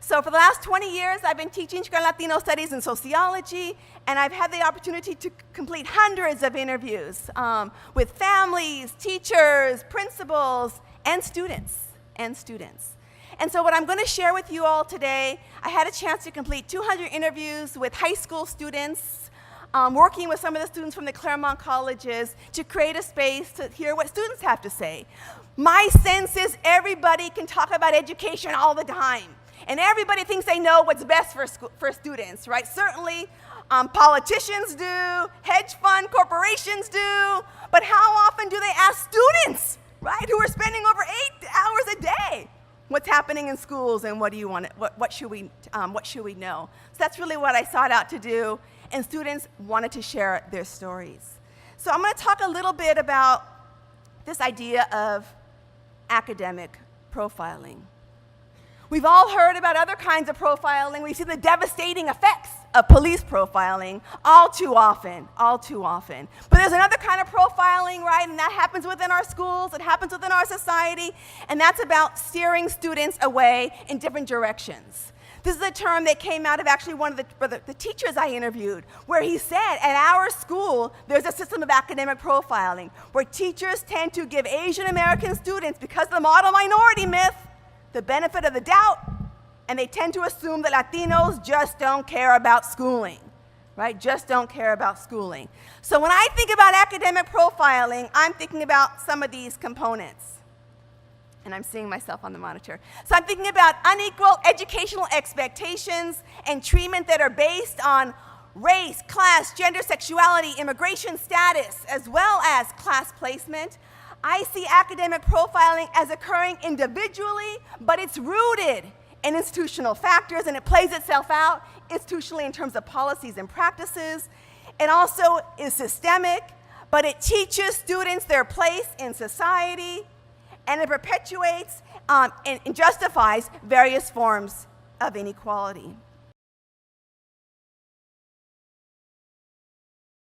So for the last 20 years, I've been teaching Chicana Latino studies and sociology, and I've had the opportunity to complete hundreds of interviews with families, teachers, principals, and students. And so what I'm going to share with you all today, I had a chance to complete 200 interviews with high school students, working with some of the students from the Claremont colleges to create a space to hear what students have to say. My sense is everybody can talk about education all the time, and everybody thinks they know what's best for students, right? Certainly, politicians do, hedge fund corporations do, but how often do they ask students, right, who are spending over 8 hours a day, what's happening in schools and what should we know? So that's really what I sought out to do, and students wanted to share their stories. So I'm going to talk a little bit about this idea of academic profiling. We've all heard about other kinds of profiling. We've seen the devastating effects of police profiling all too often. But there's another kind of profiling, right, and that happens within our schools, it happens within our society, and that's about steering students away in different directions. This is a term that came out of actually one of the teachers I interviewed, where he said, at our school, there's a system of academic profiling, where teachers tend to give Asian American students, because of the model minority myth, the benefit of the doubt, and they tend to assume that Latinos just don't care about schooling, right? Just don't care about schooling. So when I think about academic profiling, I'm thinking about some of these components. And I'm seeing myself on the monitor. So I'm thinking about unequal educational expectations and treatment that are based on race, class, gender, sexuality, immigration status, as well as class placement. I see academic profiling as occurring individually, but it's rooted in institutional factors, and it plays itself out institutionally in terms of policies and practices. It also is systemic, but it teaches students their place in society, and it perpetuates and justifies various forms of inequality.